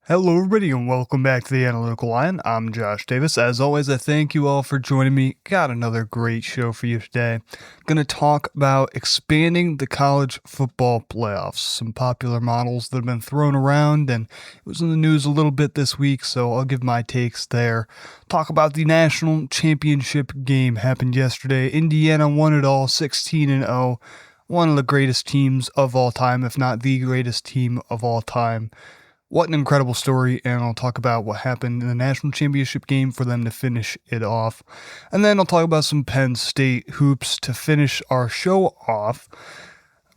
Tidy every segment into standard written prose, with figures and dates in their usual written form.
Hello everybody and welcome back to the Analytical Lion. I'm Josh Davis. As always, I thank you all for joining me. Got another great show for you today. Going to talk about expanding the college football playoffs. Some popular models that have been thrown around, and it was in the news a little bit this week, so I'll give my takes there. Talk about the national championship game happened yesterday. Indiana won it all, 16-0. One of the greatest teams of all time, if not the greatest team of all time. What an incredible story, and I'll talk about what happened in the national championship game for them to finish it off. And then I'll talk about some Penn State hoops to finish our show off.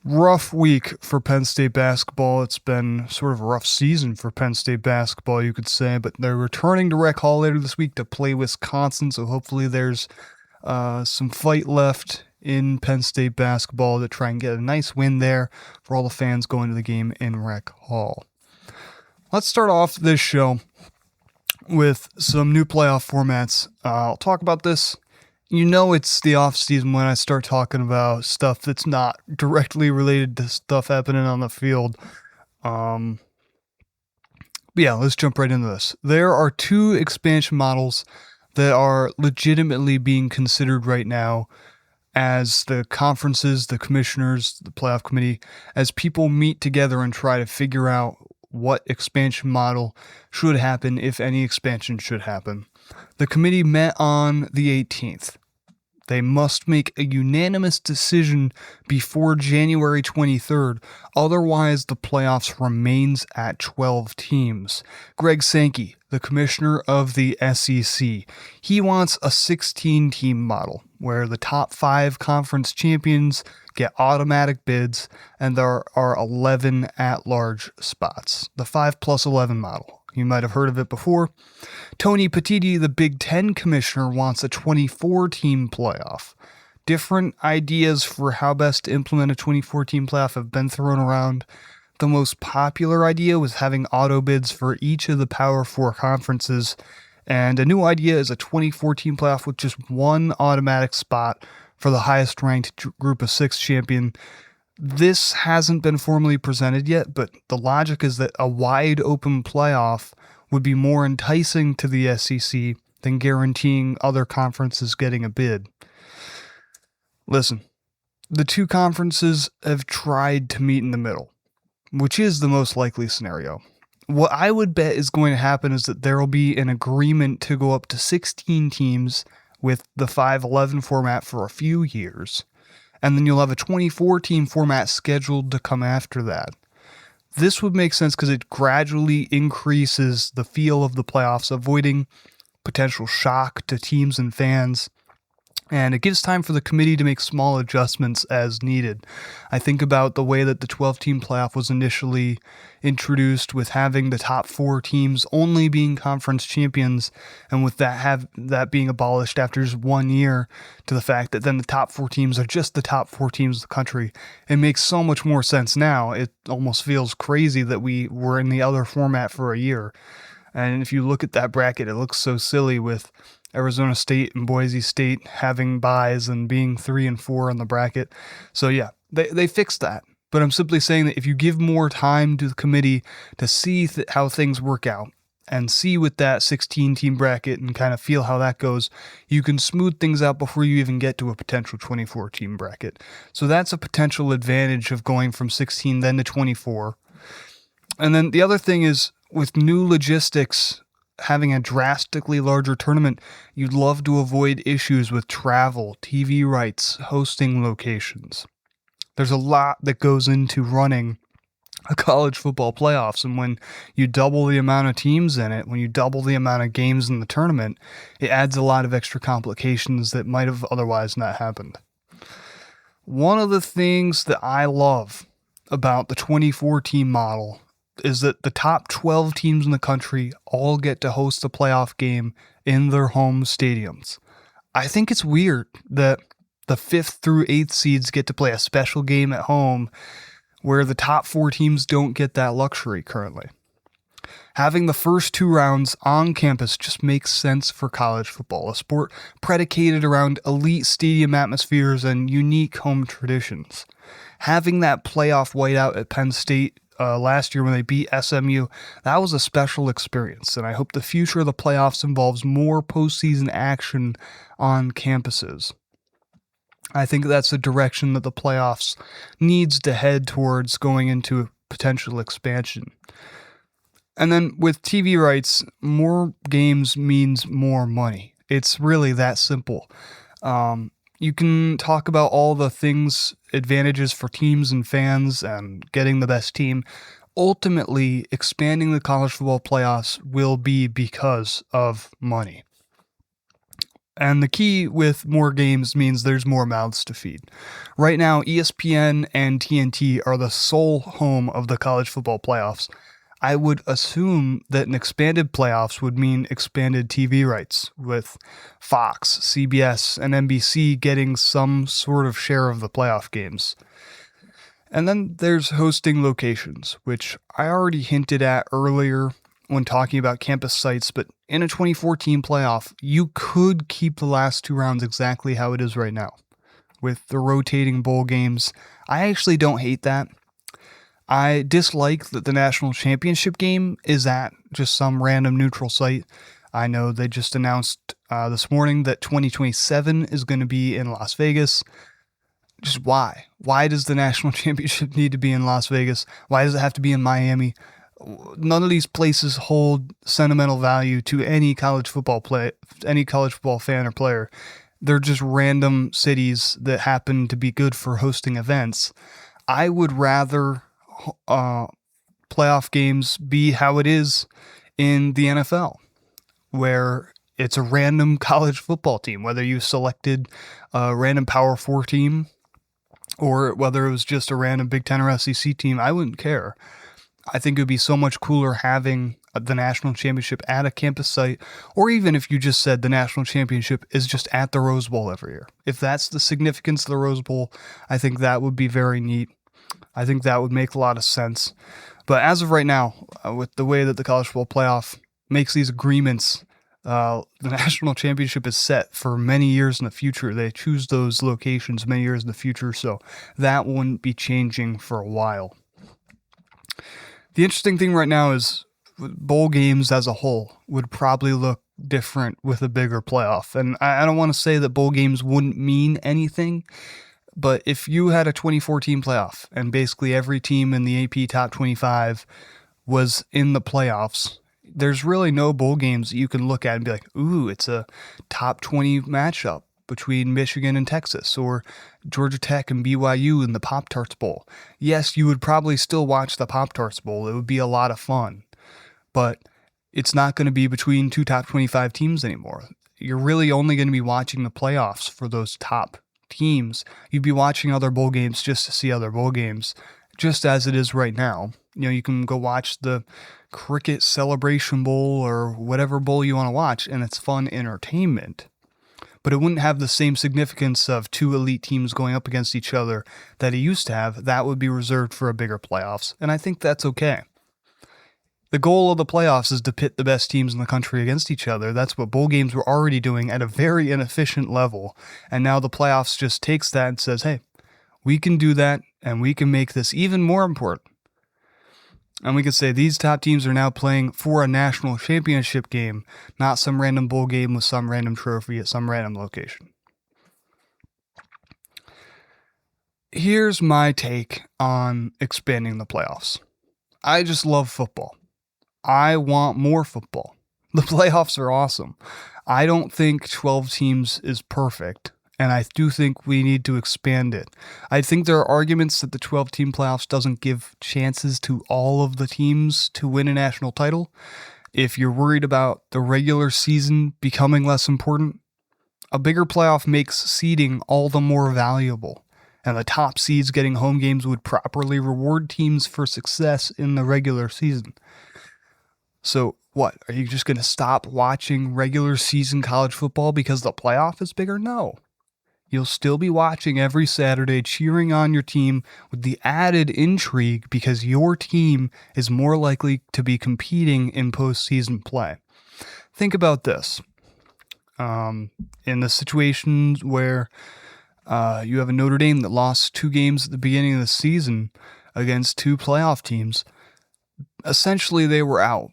Rough week for Penn State basketball. It's been sort of a rough season for Penn State basketball, you could say, but they're returning to Rec Hall later this week to play Wisconsin, so hopefully there's some fight left in Penn State basketball to try and get a nice win there for all the fans going to the game in Rec Hall. Let's start off this show with some new playoff formats. I'll talk about this. You know it's the off season when I start talking about stuff that's not directly related to stuff happening on the field. But yeah, let's jump right into this. There are two expansion models that are legitimately being considered right now as the conferences, the commissioners, the playoff committee, as people meet together and try to figure out what expansion model should happen, if any expansion should happen. The committee met on the 18th. They must make a unanimous decision before January 23rd, otherwise the playoffs remains at 12 teams. Greg Sankey, the commissioner of the SEC, he wants a 16-team model where the top 5 conference champions get automatic bids and there are 11 at-large spots. The 5+11 model. You might have heard of it before. Tony Petitti, the Big Ten commissioner, wants a 24-team playoff. Different ideas for how best to implement a 24-team playoff have been thrown around. The most popular idea was having auto bids for each of the Power 4 conferences, and a new idea is a 24-team playoff with just one automatic spot for the highest-ranked group of 6 champion. This hasn't been formally presented yet, but the logic is that a wide-open playoff would be more enticing to the SEC than guaranteeing other conferences getting a bid. Listen, the two conferences have tried to meet in the middle, which is the most likely scenario. What I would bet is going to happen is that there will be an agreement to go up to 16 teams with the 5-11 format for a few years, and then you'll have a 24-team format scheduled to come after that. This would make sense because it gradually increases the feel of the playoffs, avoiding potential shock to teams and fans, and it gives time for the committee to make small adjustments as needed. I think about the way that the 12-team playoff was initially introduced, with having the top 4 teams only being conference champions, and with that being abolished after just 1 year, to the fact that then the top 4 teams are just the top 4 teams of the country. It makes so much more sense now. It almost feels crazy that we were in the other format for a year. And if you look at that bracket, it looks so silly with Arizona State and Boise State having buys and being 3 and 4 on the bracket. So yeah, they fixed that. But I'm simply saying that if you give more time to the committee to see how things work out and see with that 16-team bracket and kind of feel how that goes, you can smooth things out before you even get to a potential 24-team bracket. So that's a potential advantage of going from 16 then to 24. And then the other thing is, with new logistics, having a drastically larger tournament, you'd love to avoid issues with travel, TV rights, hosting locations. There's a lot that goes into running a college football playoffs, and when you double the amount of teams in it, when you double the amount of games in the tournament, it adds a lot of extra complications that might have otherwise not happened. One of the things that I love about the 24-team model is that the top 12 teams in the country all get to host a playoff game in their home stadiums. I think it's weird that the 5th through 8th seeds get to play a special game at home where the top 4 teams don't get that luxury currently. Having the first 2 rounds on campus just makes sense for college football, a sport predicated around elite stadium atmospheres and unique home traditions. Having that playoff whiteout at Penn State last year when they beat SMU. That was a special experience, and I hope the future of the playoffs involves more postseason action on campuses. I think that's the direction that the playoffs needs to head towards going into potential expansion. And then with TV rights, more games means more money. It's really that simple. You can talk about all the things, advantages for teams and fans and getting the best team. Ultimately, expanding the college football playoffs will be because of money. And the key with more games means there's more mouths to feed. Right now, ESPN and TNT are the sole home of the college football playoffs. I would assume that an expanded playoffs would mean expanded TV rights, with Fox, CBS, and NBC getting some sort of share of the playoff games. And then there's hosting locations, which I already hinted at earlier when talking about campus sites, but in a 2014 playoff, you could keep the last two rounds exactly how it is right now, with the rotating bowl games. I actually don't hate that. I dislike that the national championship game is at just some random neutral site. I know they just announced this morning that 2027 is going to be in Las Vegas. Just why? Why does the national championship need to be in Las Vegas? Why does it have to be in Miami? None of these places hold sentimental value to any college football fan or player. They're just random cities that happen to be good for hosting events. I would rather playoff games be how it is in the NFL, where it's a random college football team, whether you selected a random Power 4 team or whether it was just a random Big Ten or SEC team. I wouldn't care. I think it would be so much cooler having the national championship at a campus site, or even if you just said the national championship is just at the Rose Bowl every year. If that's the significance of the Rose Bowl, I think that would be very neat. I think that would make a lot of sense. But as of right now, with the way that the college football playoff makes these agreements, the national championship is set for many years in the future. They choose those locations many years in the future, so that wouldn't be changing for a while. The interesting thing right now is bowl games as a whole would probably look different with a bigger playoff. And I don't want to say that bowl games wouldn't mean anything, but if you had a 2014 playoff and basically every team in the AP top 25 was in the playoffs, there's really no bowl games that you can look at and be like, ooh, it's a top 20 matchup between Michigan and Texas, or Georgia Tech and BYU in the Pop-Tarts Bowl. Yes, you would probably still watch the Pop-Tarts Bowl. It would be a lot of fun, but it's not going to be between two top 25 teams anymore. You're really only going to be watching the playoffs for those top teams. You'd be watching other bowl games just to see other bowl games, just as it is right now. You know, you can go watch the Cricket Celebration Bowl or whatever bowl you want to watch, and it's fun entertainment. But it wouldn't have the same significance of two elite teams going up against each other that it used to have. That would be reserved for a bigger playoffs, and I think that's okay. The goal of the playoffs is to pit the best teams in the country against each other. That's what bowl games were already doing at a very inefficient level, and now the playoffs just takes that and says, hey, we can do that, and we can make this even more important. And we could say these top teams are now playing for a national championship game, not some random bowl game with some random trophy at some random location. Here's my take on expanding the playoffs. I just love football. I want more football. The playoffs are awesome. I don't think 12 teams is perfect, and I do think we need to expand it. I think there are arguments that the 12-team playoffs doesn't give chances to all of the teams to win a national title. If you're worried about the regular season becoming less important, a bigger playoff makes seeding all the more valuable, and the top seeds getting home games would properly reward teams for success in the regular season. So what, are you just going to stop watching regular season college football because the playoff is bigger? No. You'll still be watching every Saturday, cheering on your team with the added intrigue because your team is more likely to be competing in postseason play. Think about this. In the situations where you have a Notre Dame that lost 2 games at the beginning of the season, against 2 playoff teams, essentially they were out.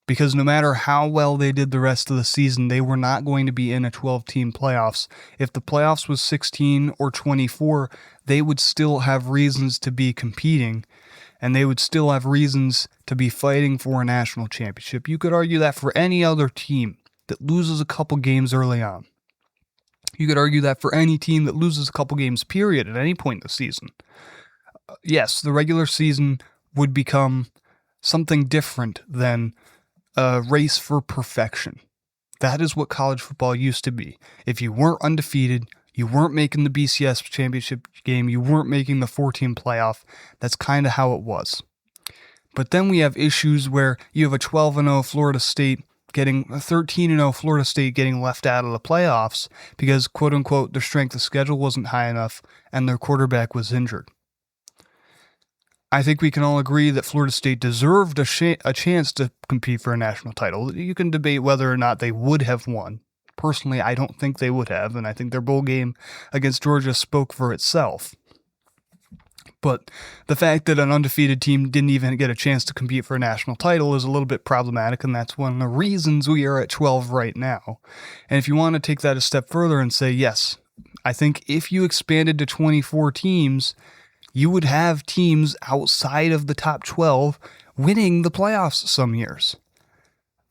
Because no matter how well they did the rest of the season, they were not going to be in a 12-team playoffs. If the playoffs was 16 or 24, they would still have reasons to be competing, and they would still have reasons to be fighting for a national championship. You could argue that for any other team that loses a couple games early on. You could argue that for any team that loses a couple games, period, at any point in the season. Yes, the regular season would become something different than a race for perfection. That is what college football used to be. If you weren't undefeated, you weren't making the BCS championship game, you weren't making the 4-team playoff, that's kind of how it was. But then we have issues where you have a 12-0 Florida State getting a 13-0 Florida State getting left out of the playoffs because, quote-unquote, their strength of schedule wasn't high enough and their quarterback was injured. I think we can all agree that Florida State deserved a chance to compete for a national title. You can debate whether or not they would have won. Personally, I don't think they would have, and I think their bowl game against Georgia spoke for itself. But the fact that an undefeated team didn't even get a chance to compete for a national title is a little bit problematic, and that's one of the reasons we are at 12 right now. And if you want to take that a step further and say, yes, I think if you expanded to 24 teams, you would have teams outside of the top 12 winning the playoffs some years.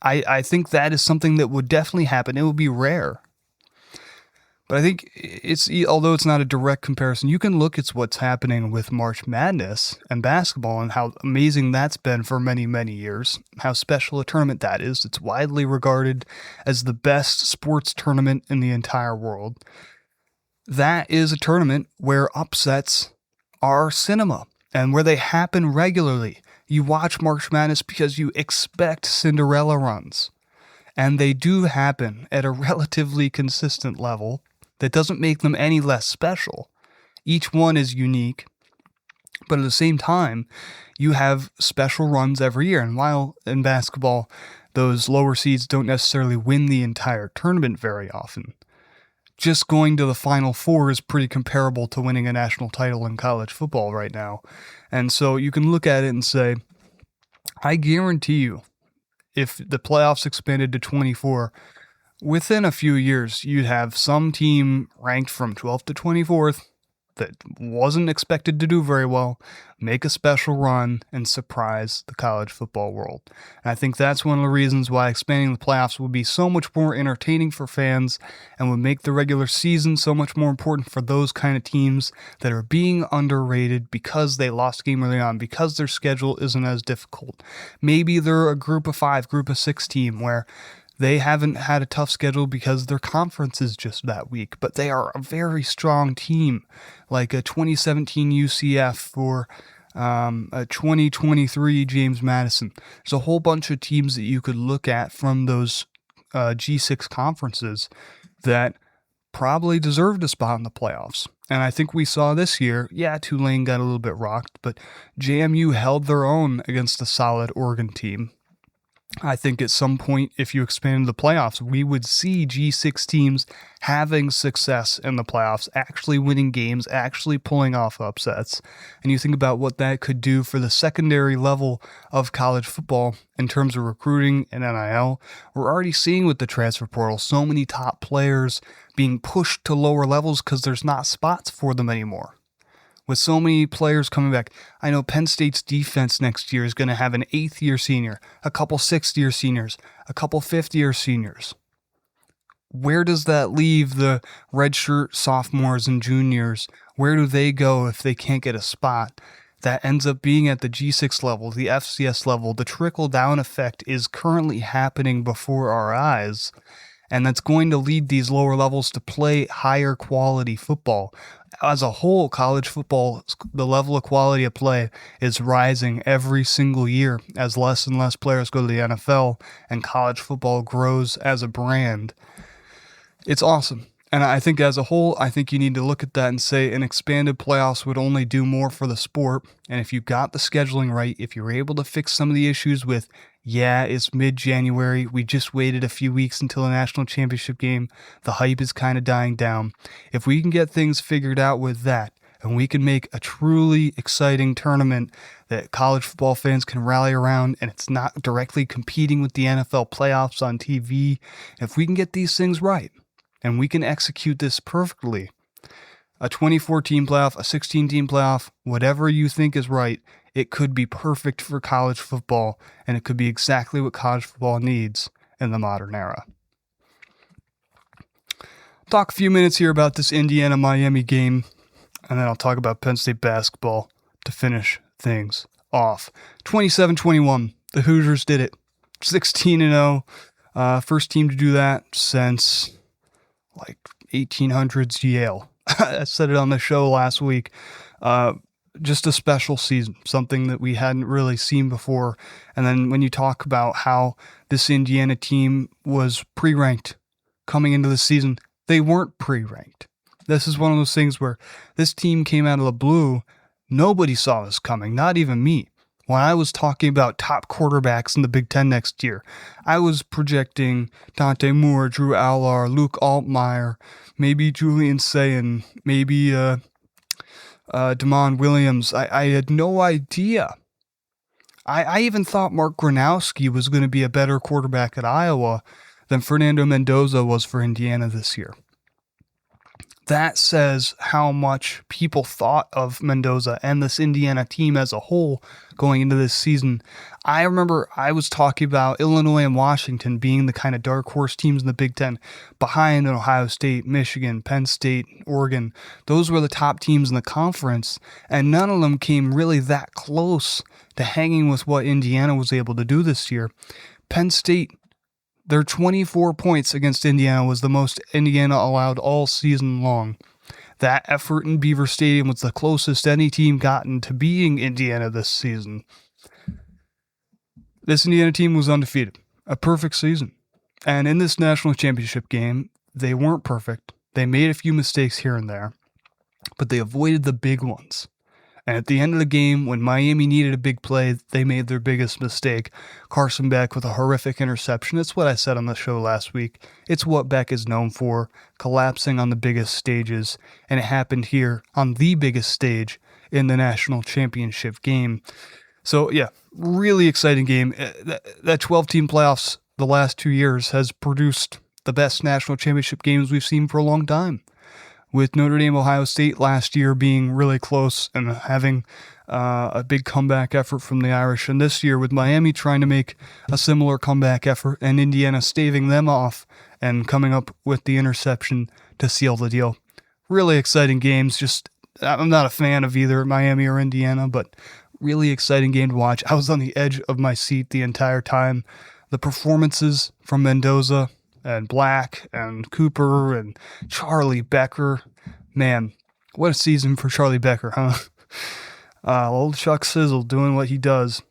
I think that is something that would definitely happen. It would be rare. But I think although it's not a direct comparison, you can look at what's happening with March Madness and basketball and how amazing that's been for many, many years, how special a tournament that is. It's widely regarded as the best sports tournament in the entire world. That is a tournament where upsets are cinema and where they happen regularly. You watch March Madness because you expect Cinderella runs, and they do happen at a relatively consistent level that doesn't make them any less special. Each one is unique, but at the same time, you have special runs every year. And while in basketball, those lower seeds don't necessarily win the entire tournament very often, just going to the Final Four is pretty comparable to winning a national title in college football right now. And so you can look at it and say, I guarantee you, if the playoffs expanded to 24, within a few years, you'd have some team ranked from 12th to 24th that wasn't expected to do very well, make a special run, and surprise the college football world. And I think that's one of the reasons why expanding the playoffs would be so much more entertaining for fans and would make the regular season so much more important for those kind of teams that are being underrated because they lost a game early on, because their schedule isn't as difficult. Maybe they're a group of 5, group of 6 team where they haven't had a tough schedule because their conference is just that weak, but they are a very strong team, like a 2017 UCF or a 2023 James Madison. There's a whole bunch of teams that you could look at from those G6 conferences that probably deserved a spot in the playoffs. And I think we saw this year, Tulane got a little bit rocked, but JMU held their own against a solid Oregon team. I think at some point, if you expanded the playoffs, we would see G6 teams having success in the playoffs, actually winning games, actually pulling off upsets. And you think about what that could do for the secondary level of college football in terms of recruiting and NIL. We're already seeing with the transfer portal so many top players being pushed to lower levels because there's not spots for them anymore. With so many players coming back, I know Penn State's defense next year is going to have an 8th-year senior, a couple 6th-year seniors, a couple 5th-year seniors. Where does that leave the redshirt sophomores and juniors? Where do they go if they can't get a spot? That ends up being at the G6 level, the FCS level. The trickle-down effect is currently happening before our eyes, and that's going to lead these lower levels to play higher quality football. As a whole, college football, the level of quality of play is rising every single year as less and less players go to the NFL and college football grows as a brand. It's awesome. And I think as a whole, I think you need to look at that and say an expanded playoffs would only do more for the sport. And if you got the scheduling right, if you were able to fix some of the issues with, it's mid-January, we just waited a few weeks until the national championship game, the hype is kind of dying down. If we can get things figured out with that, and we can make a truly exciting tournament that college football fans can rally around, and it's not directly competing with the NFL playoffs on TV. If we can get these things right, and we can execute this perfectly, a 24-team playoff, a 16-team playoff, whatever you think is right, it could be perfect for college football, and it could be exactly what college football needs in the modern era. Talk a few minutes here about this Indiana-Miami game, and then I'll talk about Penn State basketball to finish things off. 27-21, the Hoosiers did it. 16-0, first team to do that since like 1800s Yale. I said it on the show last week. Just a special season, something that we hadn't really seen before. And then when you talk about how this Indiana team was pre-ranked coming into the season, they weren't pre-ranked. This is one of those things where this team came out of the blue. Nobody saw this coming, not even me. When I was talking about top quarterbacks in the Big Ten next year, I was projecting Dante Moore, Drew Allar, Luke Altmaier, maybe Julian Sayin, maybe Damon Williams. I had no idea. I even thought Mark Gronowski was going to be a better quarterback at Iowa than Fernando Mendoza was for Indiana this year. That says how much people thought of Mendoza and this Indiana team as a whole going into this season. I remember I was talking about Illinois and Washington being the kind of dark horse teams in the Big Ten behind Ohio State, Michigan, Penn State, Oregon. Those were the top teams in the conference, and none of them came really that close to hanging with what Indiana was able to do this year. Penn State, their 24 points against Indiana was the most Indiana allowed all season long. That effort in Beaver Stadium was the closest any team gotten to beating Indiana this season. This Indiana team was undefeated. A perfect season. And in this national championship game, they weren't perfect. They made a few mistakes here and there, but they avoided the big ones. And at the end of the game, when Miami needed a big play, they made their biggest mistake. Carson Beck with a horrific interception. It's what I said on the show last week. It's what Beck is known for, collapsing on the biggest stages. And it happened here on the biggest stage in the national championship game. So, yeah, really exciting game. That 12-team playoffs the last 2 years has produced the best national championship games we've seen for a long time. With Notre Dame, Ohio State last year being really close and having a big comeback effort from the Irish. And this year with Miami trying to make a similar comeback effort and Indiana staving them off and coming up with the interception to seal the deal. Really exciting games. Just, I'm not a fan of either Miami or Indiana, but really exciting game to watch. I was on the edge of my seat the entire time. The performances from Mendoza and Black and Cooper and Charlie Becker. Man, what a season for Charlie Becker, huh? Old Chuck Sizzle doing what he does.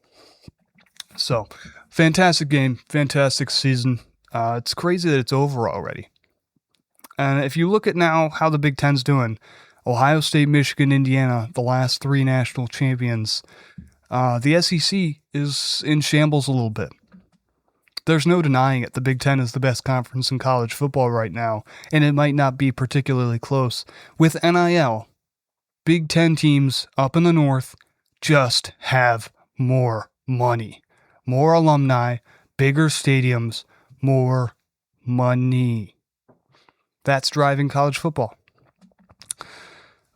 So, fantastic game, fantastic season. It's crazy that it's over already. And if you look at now how the Big Ten's doing, Ohio State, Michigan, Indiana, the last three national champions, the SEC is in shambles a little bit. There's no denying it. The Big Ten is the best conference in college football right now, and it might not be particularly close. With NIL, Big Ten teams up in the north just have more money. More alumni, bigger stadiums, more money. That's driving college football.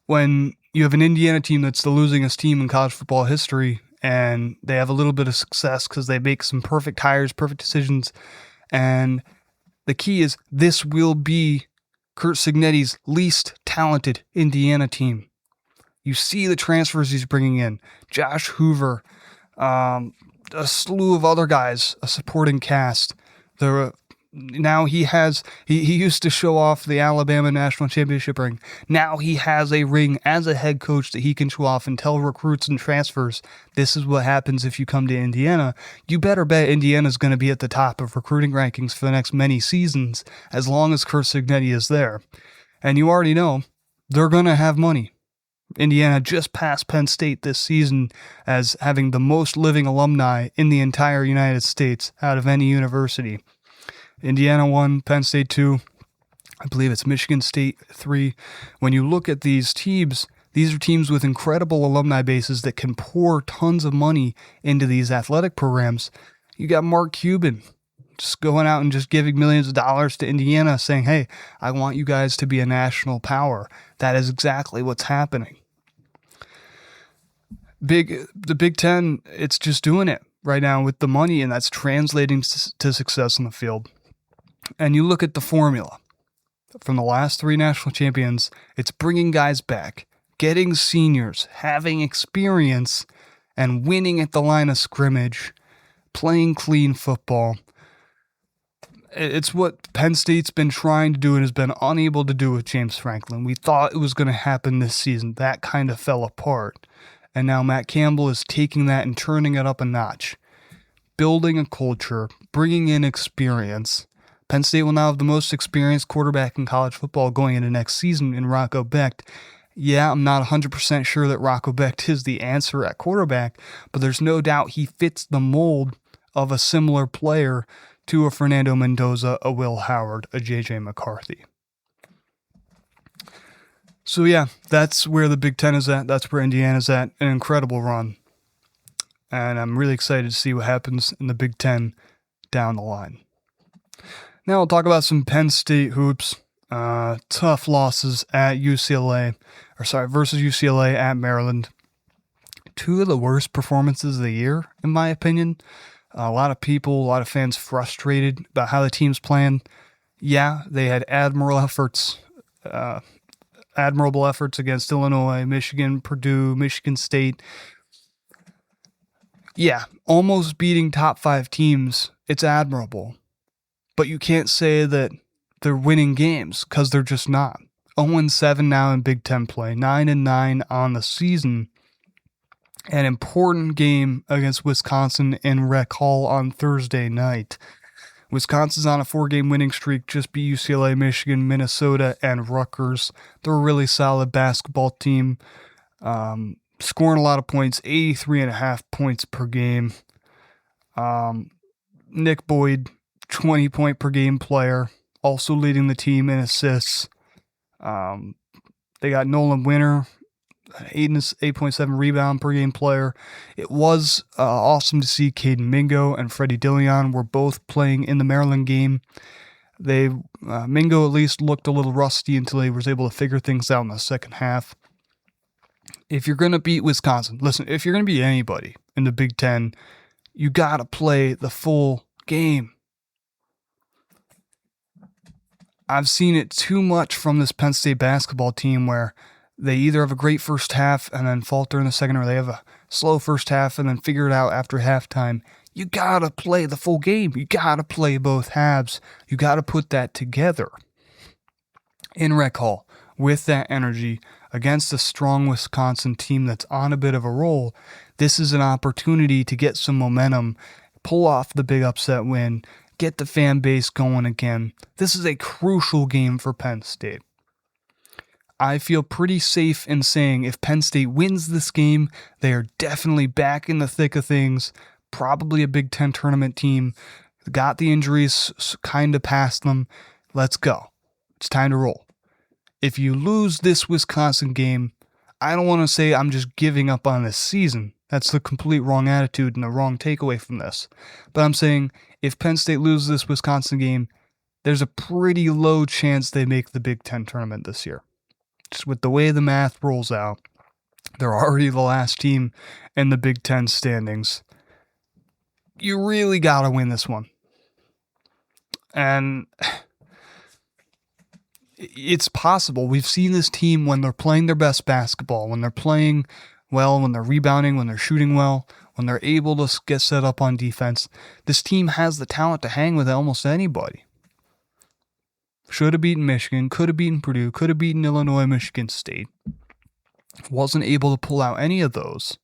When you have an Indiana team that's the losingest team in college football history, and they have a little bit of success because they make some perfect hires, perfect decisions. And the key is this will be Curt Cignetti's least talented Indiana team. You see the transfers he's bringing in. Josh Hoover, a slew of other guys, a supporting cast. Now he used to show off the Alabama National Championship ring. Now he has a ring as a head coach that he can show off and tell recruits and transfers, this is what happens if you come to Indiana. You better bet Indiana's going to be at the top of recruiting rankings for the next many seasons as long as Curt Cignetti is there. And you already know they're going to have money. Indiana just passed Penn State this season as having the most living alumni in the entire United States out of any university. Indiana 1, Penn State 2, I believe it's Michigan State 3. When you look at these teams, These are teams with incredible alumni bases that can pour tons of money into these athletic programs. You got Mark Cuban just going out and just giving millions of dollars to Indiana saying, hey, I want you guys to be a national power. That is exactly what's happening. The Big Ten, it's just doing it right now with the money, and that's translating to success on the field. And you look at the formula from the last 3 national champions, it's bringing guys back, getting seniors, having experience, and winning at the line of scrimmage, playing clean football. It's what Penn State's been trying to do and has been unable to do with James Franklin. We thought it was going to happen this season. That kind of fell apart. And now Matt Campbell is taking that and turning it up a notch, building a culture, bringing in experience. Penn State will now have the most experienced quarterback in college football going into next season in Rocco Becht. Yeah, I'm not 100% sure that Rocco Becht is the answer at quarterback, but there's no doubt he fits the mold of a similar player to a Fernando Mendoza, a Will Howard, a J.J. McCarthy. So yeah, that's where the Big Ten is at. That's where Indiana's at. An incredible run. And I'm really excited to see what happens in the Big Ten down the line. Now I'll talk about some Penn State hoops. Tough losses at versus UCLA at Maryland. 2 of the worst performances of the year, in my opinion. A lot of fans frustrated about how the team's playing. Yeah, they had admirable efforts against Illinois, Michigan, Purdue, Michigan State. Yeah, almost beating top 5 teams. It's admirable. But you can't say that they're winning games because they're just not. 0-7 now in Big Ten play, 9-9 on the season. An important game against Wisconsin in Rec Hall on Thursday night. Wisconsin's on a 4-game winning streak, just beat UCLA, Michigan, Minnesota, and Rutgers. They're a really solid basketball team, scoring a lot of points, 83.5 points per game. Nick Boyd, 20-point per game player, also leading the team in assists. They got Nolan Winter, 8.7 rebound per game player. It was awesome to see Caden Mingo and Freddie Dillon were both playing in the Maryland game. Mingo at least looked a little rusty until he was able to figure things out in the second half. If you're going to beat Wisconsin, listen, if you're going to beat anybody in the Big Ten, you got to play the full game. I've seen it too much from this Penn State basketball team where they either have a great first half and then falter in the second, or they have a slow first half and then figure it out after halftime. You got to play the full game. You got to play both halves. You got to put that together in Rec Hall with that energy against a strong Wisconsin team that's on a bit of a roll. This is an opportunity to get some momentum, pull off the big upset win, get the fan base going again. This is a crucial game for Penn State. I feel pretty safe in saying if Penn State wins this game, they are definitely back in the thick of things, probably a Big Ten tournament team. Got the injuries kind of past them. Let's go. It's time to roll. If you lose this Wisconsin game, I don't want to say I'm just giving up on this season. That's the complete wrong attitude and the wrong takeaway from this. But I'm saying if Penn State loses this Wisconsin game, there's a pretty low chance they make the Big Ten tournament this year. Just with the way the math rolls out, they're already the last team in the Big Ten standings. You really got to win this one. And it's possible. We've seen this team when they're playing their best basketball, when they're playing well, when they're rebounding, when they're shooting well, when they're able to get set up on defense. This team has the talent to hang with almost anybody. Should have beaten Michigan, could have beaten Purdue, could have beaten Illinois, Michigan State. Wasn't able to pull out any of those.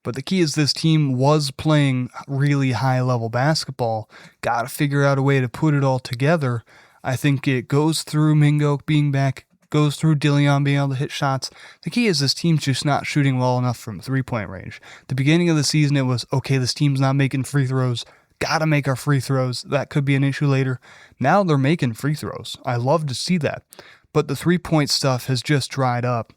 But the key is this team was playing really high-level basketball. Got to figure out a way to put it all together. I think it goes through Mingo being back, goes through Dillon being able to hit shots. The key is this team's just not shooting well enough from three-point range. The beginning of the season, it was, okay, this team's not making free throws. Got to make our free throws. That could be an issue later. Now they're making free throws. I love to see that. But the three-point stuff has just dried up.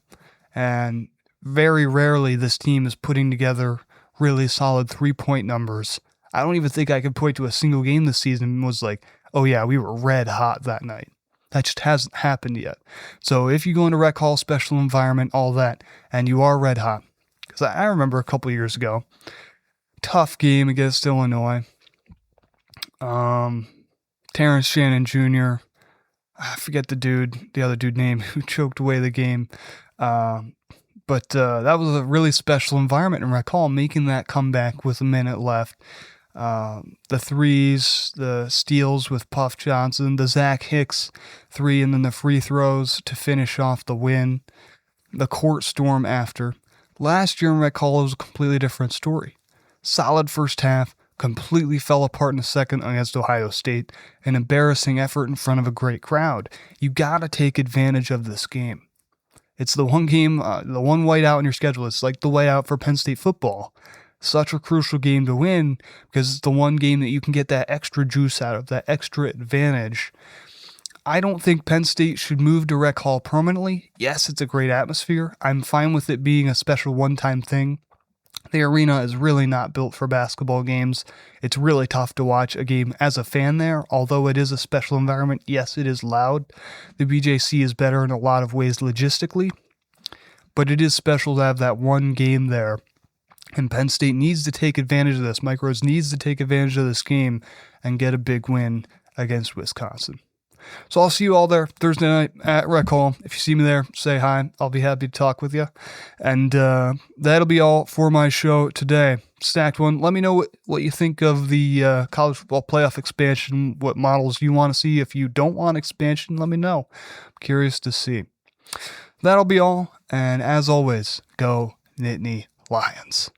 And very rarely this team is putting together really solid 3-point numbers. I don't even think I could point to a single game this season and was like, oh yeah, we were red hot that night. That just hasn't happened yet. So if you go into rec hall, special environment, all that, and you are red hot, because I remember a couple years ago, tough game against Illinois. Terrence Shannon Jr., I forget the other dude name who choked away the game. But that was a really special environment in rec hall, making that comeback with a minute left. The threes, the steals with Puff Johnson, the Zach Hicks three, and then the free throws to finish off the win. The court storm after. Last year in rec hall, it was a completely different story. Solid first half, completely fell apart in the second against Ohio State. An embarrassing effort in front of a great crowd. You gotta take advantage of this game. It's the one game, the one whiteout in your schedule. It's like the whiteout for Penn State football. Such a crucial game to win because it's the one game that you can get that extra juice out of, that extra advantage. I don't think Penn State should move to rec hall permanently. Yes, it's a great atmosphere. I'm fine with it being a special one-time thing. The arena is really not built for basketball games. It's really tough to watch a game as a fan there. Although it is a special environment, yes, it is loud. The BJC is better in a lot of ways logistically, but it is special to have that one game there. And Penn State needs to take advantage of this. Mike Rhoades needs to take advantage of this game and get a big win against Wisconsin. So I'll see you all there Thursday night at Rec Hall. If you see me there, say hi. I'll be happy to talk with you. And that'll be all for my show today. Stacked One, let me know what you think of the college football playoff expansion, what models you want to see. If you don't want expansion, let me know. I'm curious to see. That'll be all. And as always, go Nittany Lions.